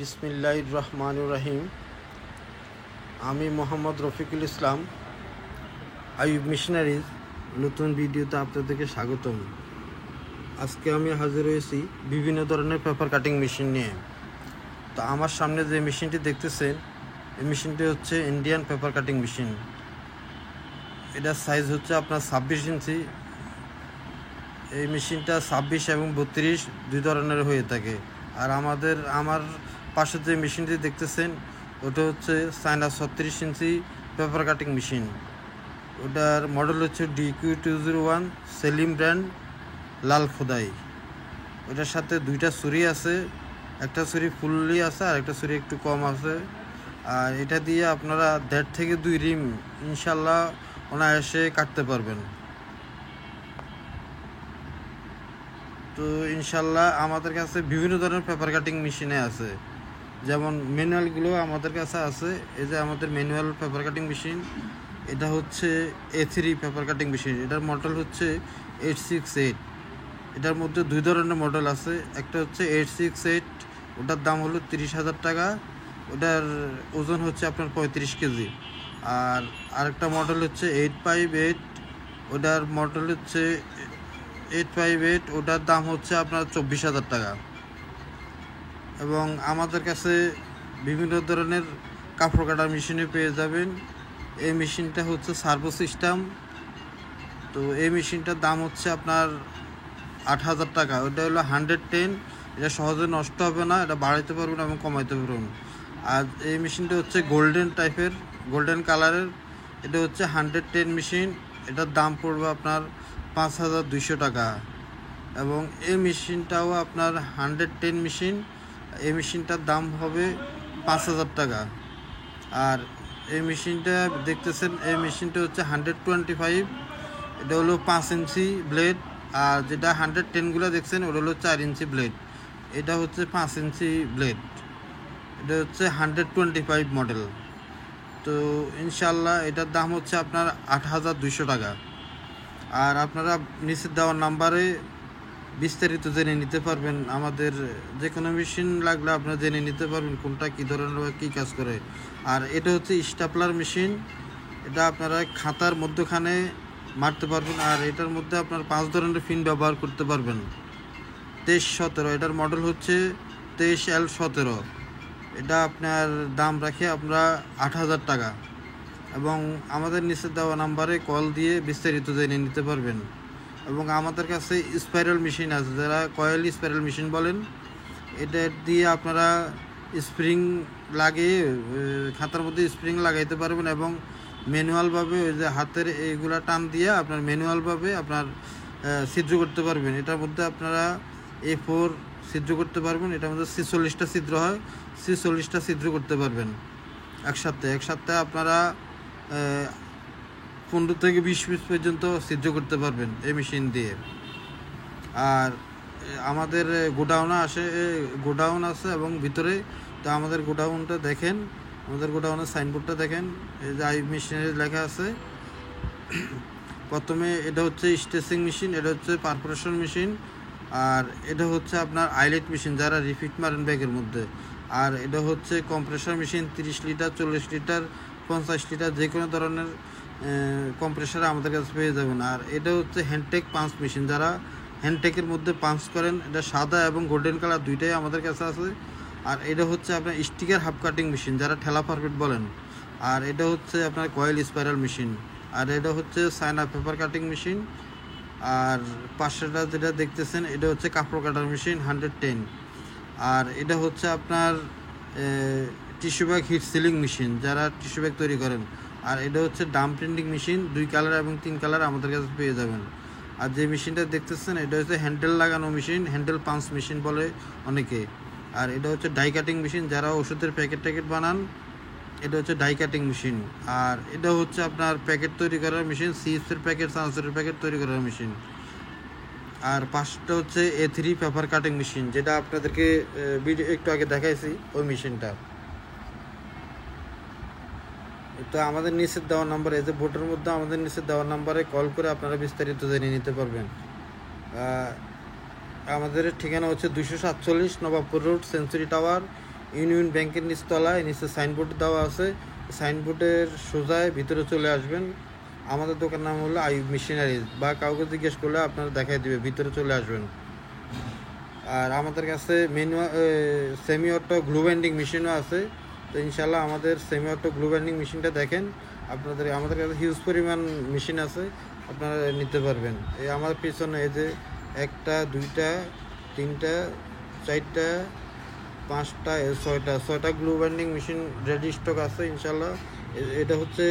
বিসমিল্লাহির রহমানির রহিম। আমি মোহাম্মদ রফিকুল ইসলাম, আইয়ুব মিশনারিজ নতুন ভিডিওতে আপনাদেরকে স্বাগতম। আজকে আমি হাজির হয়েছি বিভিন্ন ধরনের পেপার কাটিং মেশিন নিয়ে। তো আমার সামনে যে মেশিনটি দেখতেছেন, এই মেশিনটি হচ্ছে ইন্ডিয়ান পেপার কাটিং মেশিন। এটার সাইজ হচ্ছে আপনার 26 ইঞ্চি। এই মেশিনটা 26 এবং 32 দুই ধরনের হয়ে থাকে। আর আমার পাশে যে মেশিনটি দেখতেছেন, ওটা হচ্ছে চায়না 36 ইঞ্চি পেপার কাটিং মেশিন। ওটার মডেল হচ্ছে DQ201 সেলিম ব্র্যান্ড লাল খোদাই। ওটার সাথে দুইটা ছুরি আছে, একটা ছুরি ফুললি আছে আর একটা ছুরি একটু কম আছে। আর এটা দিয়ে আপনারা 1.5 থেকে 2 রিম ইনশাল্লাহ অনায়াসে কাটতে পারবেন। তো ইনশাল্লাহ আমাদের কাছে বিভিন্ন ধরনের পেপার কাটিং মেশিনে আছে, যেমন ম্যানুয়ালগুলো আমাদের কাছে আছে। এই যে আমাদের ম্যানুয়াল পেপার কাটিং মেশিন, এটা হচ্ছে A3 পেপার কাটিং মেশিন। এটার মডেল হচ্ছে 868। এটার মধ্যে দুই ধরনের মডেল আছে। একটা হচ্ছে 868, ওটার দাম হলো 30,000 টাকা। ওটার ওজন হচ্ছে আপনার 35 কেজি। আর আরেকটা মডেল হচ্ছে 858, ওটার মডেল হচ্ছে 858, ওটার দাম হচ্ছে আপনার 24,000 টাকা। এবং আমাদের কাছে বিভিন্ন ধরনের কাপড় কাটার মেশিনে পেয়ে যাবেন। এই মেশিনটা হচ্ছে সার্ভো সিস্টেম। তো এই মেশিনটার দাম হচ্ছে আপনার 8,000 টাকা। ওটা হলো 110। এটা সহজে নষ্ট হবে না, এটা বাড়াইতে পারবেন এবং কমাইতে পারবেন। আর এই মেশিনটা হচ্ছে গোল্ডেন টাইপের, গোল্ডেন কালারের। এটা হচ্ছে 110 মেশিন। এটার দাম পড়বে আপনার 5,200 টাকা। এবং এই মেশিনটাও আপনার 110 মেশিন। এই মেশিনটার দাম হবে 5,000 টাকা। আর এই মেশিনটা দেখতেছেন, এই মেশিনটা হচ্ছে 125। এটা হলো 5 ইঞ্চি ব্লেড। আর যেটা 110গুলো দেখছেন, ওটা হলো 4 ইঞ্চি ব্লেড। এটা হচ্ছে 5 ইঞ্চি ব্লেড। এটা হচ্ছে 125 মডেল। তো ইনশাল্লাহ এটার দাম হচ্ছে আপনার 8,200 টাকা। আর আপনারা নিচে দেওয়ার নাম্বারে বিস্তারিত জেনে নিতে পারবেন। আমাদের যে কোনো মেশিন লাগলে আপনারা জেনে নিতে পারবেন কোনটা কী ধরনের বা কী কাজ করে। আর এটা হচ্ছে স্টাপলার মেশিন। এটা আপনারা খাতার মধ্যখানে মারতে পারবেন। আর এটার মধ্যে আপনার 5 ধরনের পিন ব্যবহার করতে পারবেন। 2317, এটার মডেল হচ্ছে 23L17। এটা আপনার দাম রাখে আমরা 8,000 টাকা। এবং আমাদের নিচে দেওয়া নাম্বারে কল দিয়ে বিস্তারিত জেনে নিতে পারবেন। এবং আমাদের কাছে স্পাইরাল মেশিন আছে, যারা কয়েল স্পাইরাল মেশিন বলেন। এটা দিয়ে আপনারা স্প্রিং লাগিয়ে খাতার মধ্যে স্প্রিং লাগাইতে পারবেন এবং ম্যানুয়ালভাবে ওই যে হাতের এইগুলা টান দিয়ে আপনার ম্যানুয়ালভাবে আপনার ছিদ্র করতে পারবেন। এটার মধ্যে আপনারা A4 ছিদ্র করতে পারবেন। এটার মধ্যে 46টা ছিদ্র হয়, 46টা ছিদ্র করতে পারবেন একসাথে আপনারা 15 থেকে 20 পিস পর্যন্ত ছিদ্র করতে পারবেন এই মেশিন দিয়ে। আর আমাদের গোডাউন আছে এবং ভিতরে। তো আমাদের গোডাউনটা দেখেন, আমাদের গোডাউনের সাইনবোর্ডটা দেখেন, এই যে আইয়ুব মেশিনারি লেখা আছে। প্রথমে এটা হচ্ছে স্টেচিং মেশিন, এটা হচ্ছে পারফোরেশন মেশিন, আর এটা হচ্ছে আপনার আইলেট মেশিন যারা রিফিট মারেন ব্যাগের মধ্যে। আর এটা হচ্ছে compressor machine, 30 litre, 40 litre, 50 litre যে কোনো ধরনের কম্প্রেসার আমাদের কাছে পেয়ে যাবেন। আর এটা হচ্ছে হ্যান্ডটেক পাঞ্চ মেশিন, যারা হ্যান্ডটেকের মধ্যে পাঞ্চ করেন। এটা সাদা এবং গোল্ডেন কালার দুইটাই আমাদের কাছে আছে। আর এটা হচ্ছে আপনার স্টিকার হাফ কাটিং মেশিন, যারা ঠেলা পারফেট বলেন। আর এটা হচ্ছে আপনার কয়েল স্পাইরাল মেশিন। আর এটা হচ্ছে চায়না পেপার কাটিং মেশিন। আর পাশেটা যেটা দেখতেছেন, এটা হচ্ছে কাপড় কাটার মেশিন 110। আর এটা হচ্ছে আপনার tissue bag heat sealing machine, যারা টিস্যু ব্যাগ তৈরি করেন। আর এটা হচ্ছে ডাম প্রিন্টিং মেশিন, 2 কালার এবং 3 কালার আমাদের কাছে পেয়ে যাবেন। আর যে মেশিনটা দেখতেছেন, এটা হচ্ছে হ্যান্ডেল লাগানো মেশিন, হ্যান্ডেল পাঞ্চ মেশিন বলে অনেকে। আর এটা হচ্ছে ডাই কাটিং মেশিন, যারা ওষুধের প্যাকেট বানান। এটা হচ্ছে ডাই কাটিং মেশিন। আর এটা হচ্ছে আপনার প্যাকেট তৈরি করার মেশিন, চিপসের প্যাকেট, চানাচুরের প্যাকেট তৈরি করার মেশিন। আর পাঁচটা হচ্ছে A3 পেপার কাটিং মেশিন, যেটা আপনাদেরকে ভিডিও একটু আগে দেখাইছি, ওই মেশিনটা। তো আমাদের নিচের দেওয়ার নাম্বারে, এই যে বোর্ডের মধ্যে আমাদের নিচের দেওয়ার নাম্বারে কল করে আপনারা বিস্তারিত জেনে নিতে পারবেন। আমাদের ঠিকানা হচ্ছে 247 Nawabpur road, century tower, union ব্যাংকের নিচতলায় নিচে সাইনবোর্ড দেওয়া আছে, সাইনবোর্ডের সোজায় ভিতরে চলে আসবেন। আমাদের দোকান নাম হলো আইয়ুব মেশিনারিজ, বা কাউকে জিজ্ঞেস করলে আপনারা দেখাই দিবে, ভিতরে চলে আসবেন। আর আমাদের কাছে সেমি অটো গ্লু বাইন্ডিং মেশিনও আছে। তো ইনশাল্লাহ আমাদের সেমি অটো গ্লু বাইন্ডিং মেশিনটা দেখেন, আমাদের কাছে হিউজ পরিমাণ মেশিন আছে, আপনারা নিতে পারবেন। এই আমার পিছনে এই যে 1টা 2টা 3টা 4টা 5টা 6টা glue binding machine ready stock আছে ইনশাল্লাহ। এটা হচ্ছে